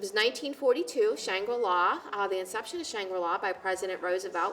1942, Shangri-La, the inception of Shangri-La by President Roosevelt.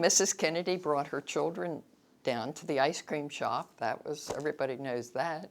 Mrs. Kennedy brought her children down to the ice cream shop. Everybody knows that.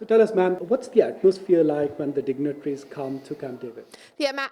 So tell us, ma'am, what's the atmosphere like when the dignitaries come to Camp David? The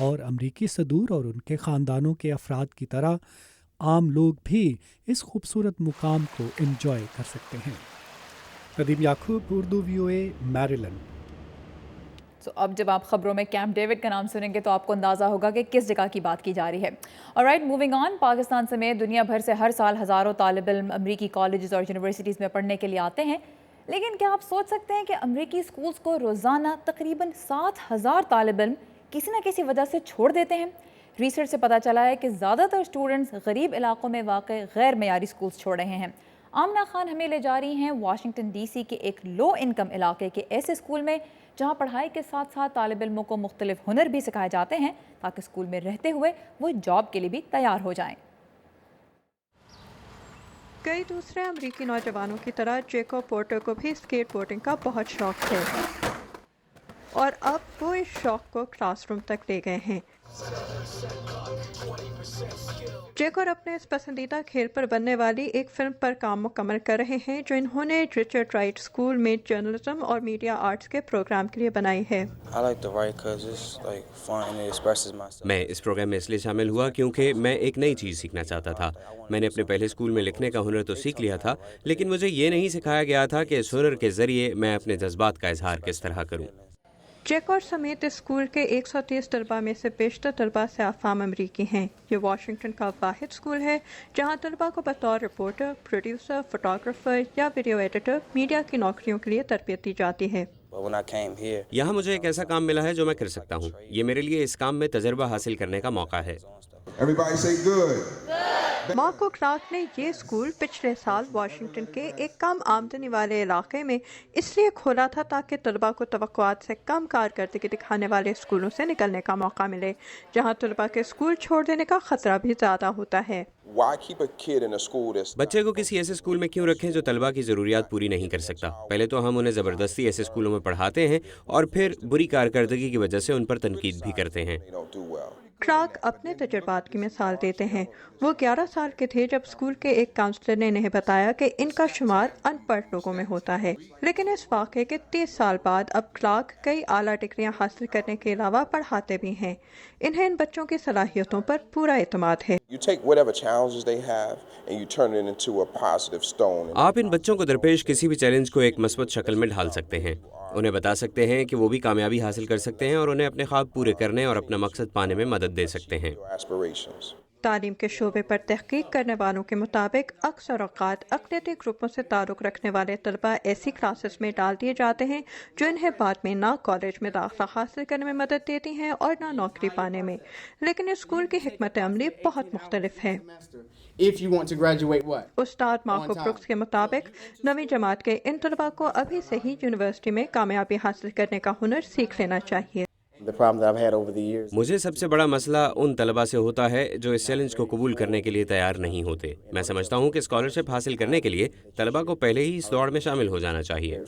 اور امریکی صدور اور ان کے خاندانوں کے افراد کی طرح عام لوگ بھی اس خوبصورت مقام کو انجوائے کر سکتے ہیں۔ ندیم یعقوب، اردو VOA، میریلینڈ۔ اب جب آپ خبروں میں کیمپ ڈیوڈ کا نام سنیں گے تو آپ کو اندازہ ہوگا کہ کس جگہ کی بات کی جا رہی ہے۔ All right, moving on. پاکستان سمیت دنیا بھر سے ہر سال ہزاروں طالب علم امریکی کالجز اور یونیورسٹیز میں پڑھنے کے لیے آتے ہیں، لیکن کیا آپ سوچ سکتے ہیں کہ امریکی اسکولز کو روزانہ تقریباً 7,000 طالب علم کسی نہ کسی وجہ سے چھوڑ دیتے ہیں؟ ریسرچ سے پتہ چلا ہے کہ زیادہ تر اسٹوڈنٹس غریب علاقوں میں واقع غیر معیاری اسکولز چھوڑ رہے ہیں۔ آمنہ خان ہمیں لے جا رہی ہیں واشنگٹن ڈی سی کے ایک لو انکم علاقے کے ایسے اسکول میں جہاں پڑھائی کے ساتھ ساتھ طالب علموں کو مختلف ہنر بھی سکھائے جاتے ہیں تاکہ اسکول میں رہتے ہوئے وہ جاب کے لیے بھی تیار ہو جائیں۔ کئی دوسرے امریکی نوجوانوں کی طرح جیکو پورٹر کو بھی اسکیٹ بورڈنگ کا بہت شوق ہے اور اب وہ اس شوق کو کلاس روم تک لے گئے ہیں۔ جیکور اپنے اس پسندیدہ کھیل پر بننے والی ایک فلم پر کام مکمل کر رہے ہیں جو انہوں نے رچرڈ رائٹ اسکول میں جرنلزم اور میڈیا آرٹس کے پروگرام کے لیے بنائی ہے۔ میں اس پروگرام میں اس لیے شامل ہوا کیونکہ میں ایک نئی چیز سیکھنا چاہتا تھا۔ میں نے اپنے پہلے اسکول میں لکھنے کا ہنر تو سیکھ لیا تھا، لیکن مجھے یہ نہیں سکھایا گیا تھا کہ اس ہنر کے ذریعے میں اپنے جذبات کا اظہار کس طرح کروں۔ جیکور سمیت اسکول کے 130 طلباء میں سے بیشتر طلباء سے افہام امریکی ہیں۔ یہ واشنگٹن کا واحد اسکول ہے جہاں طلباء کو بطور رپورٹر، پروڈیوسر، فوٹوگرافر یا ویڈیو ایڈیٹر میڈیا کی نوکریوں کے لیے تربیت دی جاتی ہے۔ یہاں مجھے ایک ایسا کام ملا ہے جو میں کر سکتا ہوں۔ یہ میرے لیے اس کام میں تجربہ حاصل کرنے کا موقع ہے۔ مارکو کلارک نے یہ اسکول پچھلے سال واشنگٹن کے ایک کم آمدنی والے علاقے میں اس لیے کھولا تھا تاکہ طلباء کو توقعات سے کم کارکردگی دکھانے والے اسکولوں سے نکلنے کا موقع ملے، جہاں طلباء کے اسکول چھوڑ دینے کا خطرہ بھی زیادہ ہوتا ہے۔ بچے کو کسی ایسے اسکول میں کیوں رکھیں جو طلباء کی ضروریات پوری نہیں کر سکتا؟ پہلے تو ہم انہیں زبردستی ایسے اسکولوں میں پڑھاتے ہیں اور پھر بری کارکردگی کی وجہ سے ان پر تنقید بھی کرتے ہیں۔ کلارک اپنے تجربات کی مثال دیتے ہیں۔ وہ 11 سال کے تھے جب اسکول کے ایک کاؤنسلر نے انہیں بتایا کہ ان کا شمار ان پڑھ لوگوں میں ہوتا ہے، لیکن اس واقعے کے 30 سال بعد اب کلارک کئی اعلیٰ ڈگریاں حاصل کرنے کے علاوہ پڑھاتے بھی ہیں۔ انہیں ان بچوں کی صلاحیتوں پر پورا اعتماد ہے۔ آپ ان بچوں کو درپیش کسی بھی چیلنج کو ایک مثبت شکل میں ڈھال سکتے ہیں، انہیں بتا سکتے ہیں کہ وہ بھی کامیابی حاصل کر سکتے ہیں اور انہیں اپنے خواب پورے کرنے اور اپنا مقصد پانے میں مدد دے سکتے ہیں۔ تعلیم کے شعبے پر تحقیق کرنے والوں کے مطابق اکثر اوقات اقلیتی گروپوں سے تعلق رکھنے والے طلباء ایسی کلاسز میں ڈال دیے جاتے ہیں جو انہیں بعد میں نہ کالج میں داخلہ حاصل کرنے میں مدد دیتی ہیں اور نہ نوکری پانے میں، لیکن اسکول کی حکمت عملی بہت مختلف ہے۔ استاد مارکو بروکس کے مطابق 9ویں جماعت کے ان طلباء کو ابھی سے ہی یونیورسٹی میں کامیابی حاصل کرنے کا ہنر سیکھ لینا چاہیے۔ مجھے سب سے بڑا مسئلہ ان طلباء سے ہوتا ہے جو اس چیلنج کو قبول کرنے کے لیے تیار نہیں ہوتے۔ میں سمجھتا ہوں کہ اسکالرشپ حاصل کرنے کے لیے طلباء کو پہلے ہی اس دوڑ میں شامل ہو جانا چاہیے۔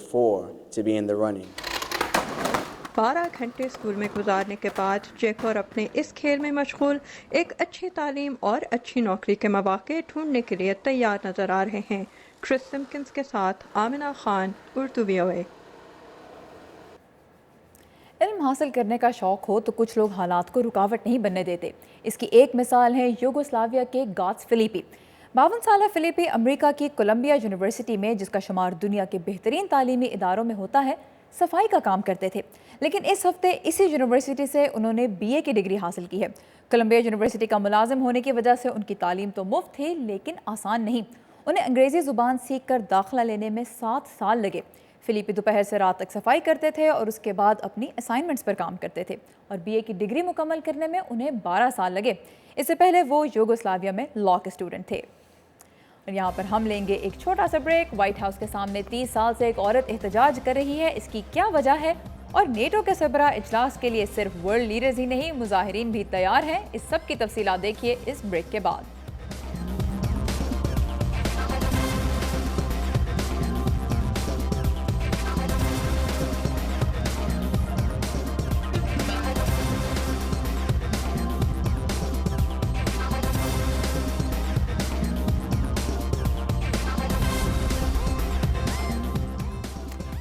12 گھنٹے اسکول میں گزارنے کے بعد جیکور اپنے اس کھیل میں مشغول ایک اچھی تعلیم اور اچھی نوکری کے مواقع ڈھونڈنے کے لیے تیار نظر آ رہے ہیں۔ کرس سمکنز کے ساتھ آمنہ خان، اردو VOA۔ علم حاصل کرنے کا شوق ہو تو کچھ لوگ حالات کو رکاوٹ نہیں بننے دیتے۔ اس کی ایک مثال ہے یوگوسلاویا کے گاتس فلیپی۔ 52 سالہ فلیپی امریکہ کی کولمبیا یونیورسٹی میں، جس کا شمار دنیا کے بہترین تعلیمی اداروں میں ہوتا ہے، صفائی کا کام کرتے تھے، لیکن اس ہفتے اسی یونیورسٹی سے انہوں نے BA کی ڈگری حاصل کی ہے۔ کولمبیا یونیورسٹی کا ملازم ہونے کی وجہ سے ان کی تعلیم تو مفت تھی، لیکن آسان نہیں۔ انہیں انگریزی زبان سیکھ کر داخلہ لینے میں 7 سال لگے۔ فلیپی دوپہر سے رات تک صفائی کرتے تھے اور اس کے بعد اپنی اسائنمنٹس پر کام کرتے تھے، اور BA کی ڈگری مکمل کرنے میں انہیں 12 سال لگے۔ اس سے پہلے وہ یوگوسلاویا میں لاء کے اسٹوڈنٹ تھے۔ اور یہاں پر ہم لیں گے ایک چھوٹا سا بریک۔ وائٹ ہاؤس کے سامنے 30 سال سے ایک عورت احتجاج کر رہی ہے، اس کی کیا وجہ ہے؟ اور نیٹو کے سربراہ اجلاس کے لیے صرف ورلڈ لیڈرز ہی نہیں، مظاہرین بھی تیار ہیں۔ اس سب کی تفصیلات دیکھیے اس بریک کے بعد۔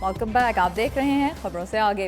ویلکم بیک، آپ دیکھ رہے ہیں خبروں سے آگے۔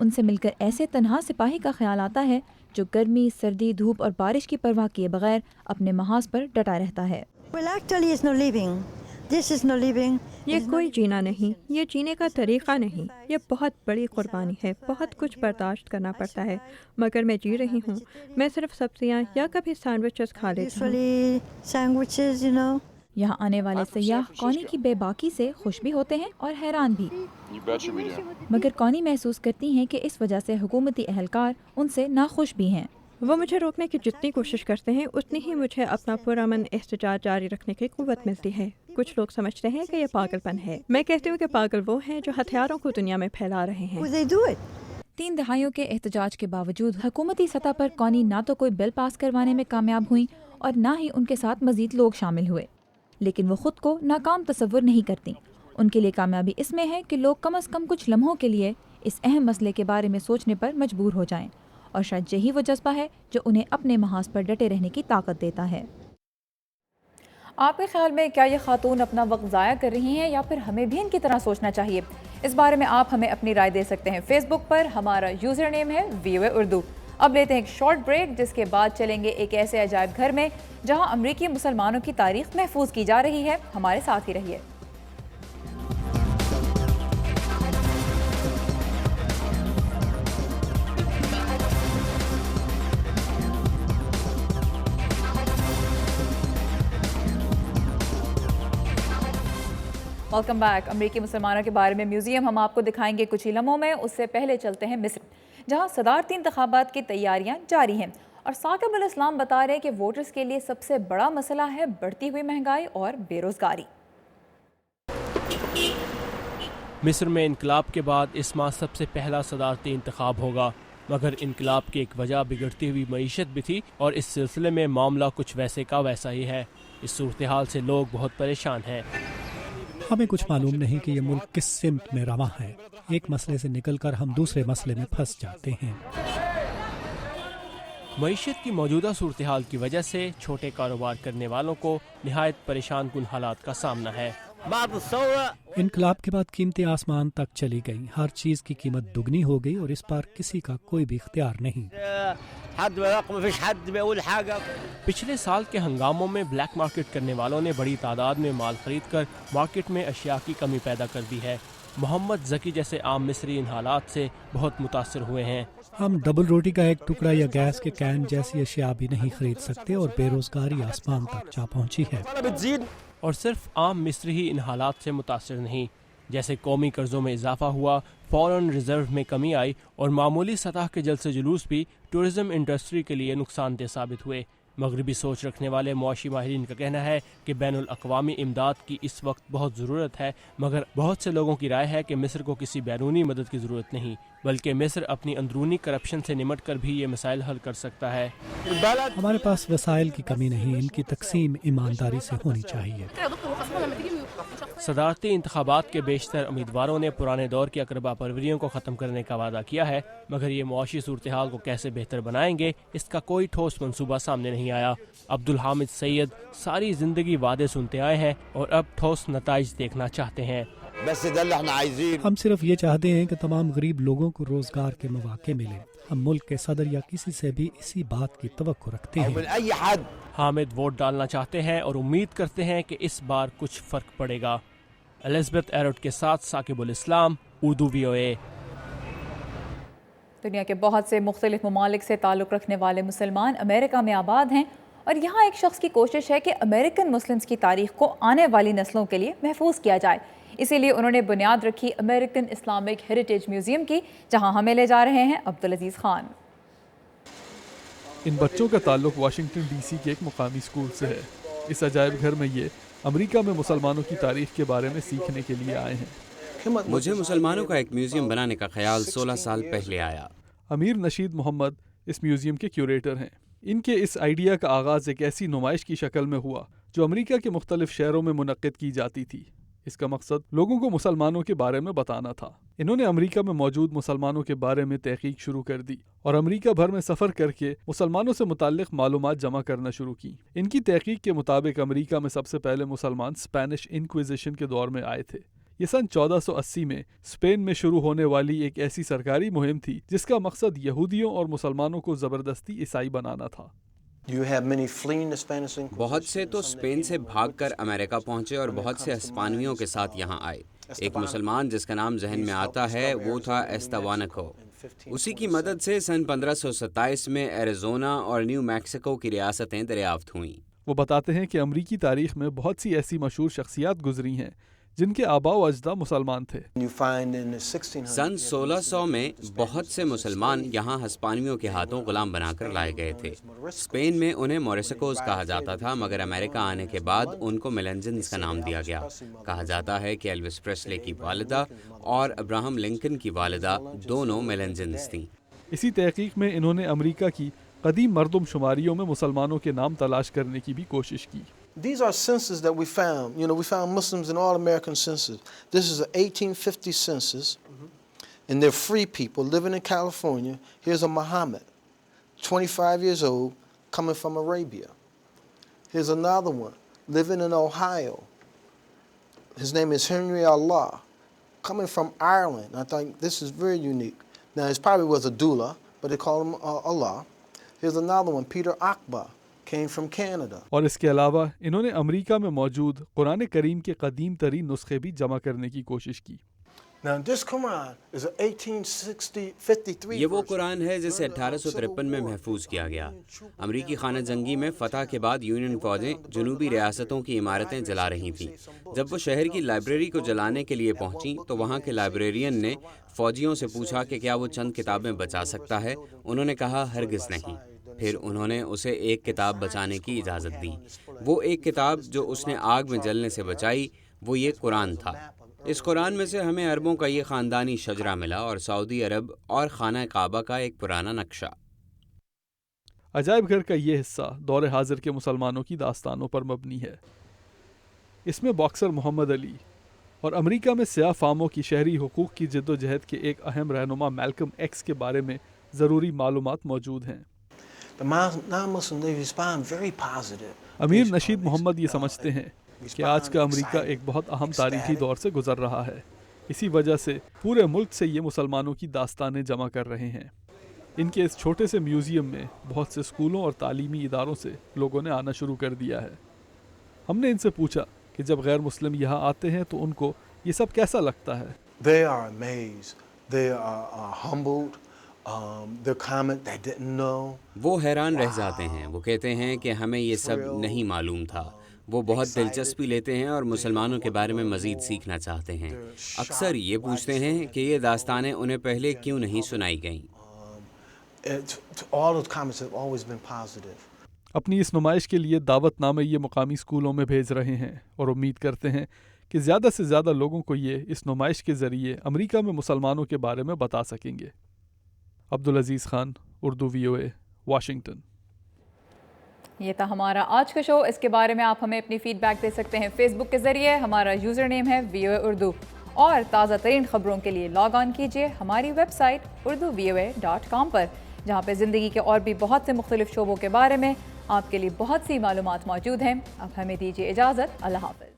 ان سے مل کر ایسے تنہا سپاہی کا خیال آتا ہے جو گرمی، سردی، دھوپ اور بارش کی پرواہ کیے بغیر اپنے محاذ پر ڈٹا رہتا ہے۔ یہ کوئی جینا نہیں، یہ جینے کا طریقہ نہیں، یہ بہت بڑی قربانی ہے، بہت کچھ برداشت کرنا پڑتا ہے، مگر میں جی رہی ہوں۔ میں صرف سبزیاں یا کبھی سینڈوچز کھا لیتی ہوں۔ یہاں آنے والے سیاح کونی کی بے باکی سے خوش بھی ہوتے ہیں اور حیران بھی، مگر کونی محسوس کرتی ہیں کہ اس وجہ سے حکومتی اہلکار ان سے ناخوش بھی ہیں۔ وہ مجھے روکنے کی جتنی کوشش کرتے ہیں اتنی ہی مجھے اپنا پرامن احتجاج جاری رکھنے کی قوت ملتی ہے۔ کچھ لوگ سمجھتے ہیں کہ یہ پاگل پن ہے، میں کہتی ہوں کہ پاگل وہ ہیں جو ہتھیاروں کو دنیا میں پھیلا رہے ہیں۔ 3 دہائیوں کے احتجاج کے باوجود حکومتی سطح پر کونی نہ تو کوئی بل پاس کروانے میں کامیاب ہوئیں اور نہ ہی ان کے ساتھ مزید لوگ شامل ہوئے، لیکن وہ خود کو ناکام تصور نہیں کرتی۔ ان کے لیے کامیابی اس میں ہے کہ لوگ کم از کم کچھ لمحوں کے لیے اس اہم مسئلے کے بارے میں سوچنے پر مجبور ہو جائیں، اور شاید یہی وہ جذبہ ہے جو انہیں اپنے محاذ پر ڈٹے رہنے کی طاقت دیتا ہے۔ آپ کے خیال میں کیا یہ خاتون اپنا وقت ضائع کر رہی ہیں یا پھر ہمیں بھی ان کی طرح سوچنا چاہیے؟ اس بارے میں آپ ہمیں اپنی رائے دے سکتے ہیں۔ فیس بک پر ہمارا یوزر نیم ہے VOA اردو۔ اب لیتے ہیں ایک شارٹ بریک، جس کے بعد چلیں گے ایک ایسے عجائب گھر میں جہاں امریکی مسلمانوں کی تاریخ محفوظ کی جا رہی ہے۔ ہمارے ساتھ ہی رہیے۔ Welcome back. امریکی مسلمانوں کے بارے میں میوزیم ہم آپ کو دکھائیں گے کچھ ہی لمحوں میں۔ اس سے پہلے چلتے ہیں مصر، جہاں صدارتی انتخابات کی تیاریاں جاری ہیں، اور ثاقب الاسلام بتا رہے ہیں کہ ووٹرز کے لیے سب سے بڑا مسئلہ ہے بڑھتی ہوئی مہنگائی اور بے روزگاری۔ مصر میں انقلاب کے بعد اس ماہ سب سے پہلا صدارتی انتخاب ہوگا، مگر انقلاب کی ایک وجہ بگڑتی ہوئی معیشت بھی تھی، اور اس سلسلے میں معاملہ کچھ ویسے کا ویسا ہی ہے۔ اس صورتحال سے لوگ بہت پریشان ہیں۔ ہمیں کچھ معلوم نہیں کہ یہ ملک کس سمت میں رواں ہے۔ ایک مسئلے سے نکل کر ہم دوسرے مسئلے میں پھنس جاتے ہیں۔ معیشت کی موجودہ صورتحال کی وجہ سے چھوٹے کاروبار کرنے والوں کو نہایت پریشان کن حالات کا سامنا ہے۔ انقلاب کے بعد قیمتیں آسمان تک چلی گئیں، ہر چیز کی قیمت دگنی ہو گئی اور اس پر کسی کا کوئی بھی اختیار نہیں۔ پچھلے سال کے ہنگاموں میں بلیک مارکیٹ کرنے والوں نے بڑی تعداد میں مال خرید کر مارکیٹ میں اشیاء کی کمی پیدا کر دی ہے۔ محمد ذکی جیسے عام مصری ان حالات سے بہت متاثر ہوئے ہیں۔ ہم ڈبل روٹی کا ایک ٹکڑا یا گیس کے کین جیسی اشیاء بھی نہیں خرید سکتے اور بے روزگاری آسمان تک جا پہنچی ہے۔ اور صرف عام مصری ہی ان حالات سے متاثر نہیں، جیسے قومی قرضوں میں اضافہ ہوا، فارن ریزرو میں کمی آئی، اور معمولی سطح کے جلسے جلوس بھی ٹورزم انڈسٹری کے لیے نقصان دہ ثابت ہوئے۔ مغربی سوچ رکھنے والے معاشی ماہرین کا کہنا ہے کہ بین الاقوامی امداد کی اس وقت بہت ضرورت ہے، مگر بہت سے لوگوں کی رائے ہے کہ مصر کو کسی بیرونی مدد کی ضرورت نہیں، بلکہ مصر اپنی اندرونی کرپشن سے نمٹ کر بھی یہ مسائل حل کر سکتا ہے۔ ہمارے پاس وسائل کی کمی نہیں، ان کی تقسیم ایمانداری سے ہونی چاہیے۔ صدارتی انتخابات کے بیشتر امیدواروں نے پرانے دور کی اقربا پروریوں کو ختم کرنے کا وعدہ کیا ہے، مگر یہ معاشی صورتحال کو کیسے بہتر بنائیں گے اس کا کوئی ٹھوس منصوبہ سامنے نہیں آیا۔ عبدالحامد سید ساری زندگی وعدے سنتے آئے ہیں اور اب ٹھوس نتائج دیکھنا چاہتے ہیں۔ ہم صرف یہ چاہتے ہیں کہ تمام غریب لوگوں کو روزگار کے مواقع ملیں۔ ہم ملک کے صدر یا کسی سے بھی اسی بات کی توقع رکھتے ہیں۔ حامد ووٹ ڈالنا چاہتے ہیں اور امید کرتے ہیں کہ اس بار کچھ فرق پڑے گا۔ الزبتھ ایروٹ کے ساتھ ثاقب الاسلام، اردو VOA۔ دنیا کے بہت سے مختلف ممالک سے تعلق رکھنے والے مسلمان امریکہ میں آباد ہیں، اور یہاں ایک شخص کی کوشش ہے کہ امریکن مسلمز کی تاریخ کو آنے والی نسلوں کے لیے محفوظ کیا جائے۔ اسی لیے انہوں نے بنیاد رکھی امریکن اسلامک ہیریٹیج میوزیم کی، جہاں ہمیں لے جا رہے ہیں عبدالعزیز خان۔ ان بچوں کا تعلق واشنگٹن DC کے ایک مقامی اسکول سے ہے۔ اس عجائب گھر میں یہ امریکہ میں مسلمانوں کی تاریخ کے بارے میں سیکھنے کے لیے آئے ہیں۔ مجھے مسلمانوں کا ایک میوزیم بنانے کا خیال 16 سال پہلے آیا۔ امیر نشید محمد اس میوزیم کے کیوریٹر ہیں۔ ان کے اس آئیڈیا کا آغاز ایک ایسی نمائش کی شکل میں ہوا جو امریکہ کے مختلف شہروں میں منعقد کی جاتی تھی۔ اس کا مقصد لوگوں کو مسلمانوں کے بارے میں بتانا تھا۔ انہوں نے امریکہ میں موجود مسلمانوں کے بارے میں تحقیق شروع کر دی اور امریکہ بھر میں سفر کر کے مسلمانوں سے متعلق معلومات جمع کرنا شروع کی۔ ان کی تحقیق کے مطابق امریکہ میں سب سے پہلے مسلمان اسپینش انکویزیشن کے دور میں آئے تھے، یہ سن 1480 میں اسپین میں شروع ہونے والی ایک ایسی سرکاری مہم تھی جس کا مقصد یہودیوں اور مسلمانوں کو زبردستی عیسائی بنانا تھا۔ بہت سے تو اسپین سے بھاگ کر امریکہ پہنچے اور بہت سے ہسپانویوں کے ساتھ یہاں آئے۔ ایک مسلمان جس کا نام ذہن میں آتا ہے وہ تھا ایستوانکو۔ اسی کی مدد سے سن 1527 میں ایریزونا اور نیو میکسیکو کی ریاستیں دریافت ہوئیں۔ وہ بتاتے ہیں کہ امریکی تاریخ میں بہت سی ایسی مشہور شخصیات گزری ہیں جن کے آباء و اجداد مسلمان تھے۔ سن 1600 میں بہت سے مسلمان یہاں ہسپانویوں کے ہاتھوں غلام بنا کر لائے گئے تھے۔ اسپین میں انہیں موریسکوز کہا جاتا تھا، مگر امریکہ آنے کے بعد ان کو میلنجنز کا نام دیا گیا۔ کہا جاتا ہے کہ ایلوس پریسلے کی والدہ اور ابراہم لنکن کی والدہ دونوں میلنجنز تھیں۔ اسی تحقیق میں انہوں نے امریکہ کی قدیم مردم شماریوں میں مسلمانوں کے نام تلاش کرنے کی بھی کوشش کی۔ These are censuses that we found. We found Muslims in all American censuses. This is an 1850 census, and they're free people living in California. Here's a Muhammad, 25 years old, coming from Arabia. Here's another one, living in Ohio. His name is Henry Allah, coming from Ireland. I think this is very unique. Now, he probably was a doula, but they call him Allah. Here's another one, Peter Akbar. اور اس کے علاوہ انہوں نے امریکہ میں موجود قرآن کریم کے قدیم ترین نسخے بھی جمع کرنے کی کوشش کی۔ یہ وہ قرآن ہے جسے 1853 میں محفوظ کیا گیا۔ امریکی خانہ جنگی میں فتح کے بعد یونین فوجیں جنوبی ریاستوں کی عمارتیں جلا رہی تھیں۔ جب وہ شہر کی لائبریری کو جلانے کے لیے پہنچیں تو وہاں کے لائبریرین نے فوجیوں سے پوچھا کہ کیا وہ چند کتابیں بچا سکتا ہے۔ انہوں نے کہا ہرگز نہیں۔ پھر انہوں نے اسے ایک کتاب بچانے کی اجازت دی۔ وہ ایک کتاب جو اس نے آگ میں جلنے سے بچائی وہ یہ قرآن تھا۔ اس قرآن میں سے ہمیں عربوں کا یہ خاندانی شجرہ ملا اور سعودی عرب اور خانہ کعبہ کا ایک پرانا نقشہ۔ عجائب گھر کا یہ حصہ دور حاضر کے مسلمانوں کی داستانوں پر مبنی ہے۔ اس میں باکسر محمد علی اور امریکہ میں سیاہ فاموں کی شہری حقوق کی جد و جہد کے ایک اہم رہنما میلکم ایکس کے بارے میں ضروری معلومات موجود ہیں۔ امیر نشید محمد یہ سمجھتے ہیں کہ آج کا امریکہ ایک بہت اہم تاریخی دور سے گزر رہا ہے۔ اسی وجہ سے پورے ملک سے یہ مسلمانوں کی داستانیں جمع کر رہے ہیں۔ ان کے اس چھوٹے سے میوزیم میں بہت سے اسکولوں اور تعلیمی اداروں سے لوگوں نے آنا شروع کر دیا ہے۔ ہم نے ان سے پوچھا کہ جب غیر مسلم یہاں آتے ہیں تو ان کو یہ سب کیسا لگتا ہے۔ They are amazed. They are humbled. وہ حیران رہ جاتے ہیں۔ وہ کہتے ہیں کہ ہمیں یہ سب نہیں معلوم تھا۔ وہ بہت دلچسپی لیتے ہیں اور مسلمانوں کے بارے میں مزید سیکھنا چاہتے ہیں۔ اکثر یہ پوچھتے ہیں کہ یہ داستانیں انہیں پہلے کیوں نہیں سنائی گئیں۔ اپنی اس نمائش کے لیے دعوت نامے یہ مقامی اسکولوں میں بھیج رہے ہیں اور امید کرتے ہیں کہ زیادہ سے زیادہ لوگوں کو یہ اس نمائش کے ذریعے امریکہ میں مسلمانوں کے بارے میں بتا سکیں گے۔ Abdul Aziz Khan, Urdu VOA، Washington. یہ تھا ہمارا آج کا شو۔ اس کے بارے میں آپ ہمیں اپنی فیڈ بیک دے سکتے ہیں فیس بک کے ذریعے۔ ہمارا یوزر نیم ہے VOA اردو، اور تازہ ترین خبروں کے لیے لاگ آن کیجیے ہماری ویب سائٹ urduvoa.com پر، جہاں پہ زندگی کے اور بھی بہت سے مختلف شعبوں کے بارے میں آپ کے لیے بہت سی معلومات موجود ہیں۔ اب ہمیں دیجیے اجازت، اللہ حافظ۔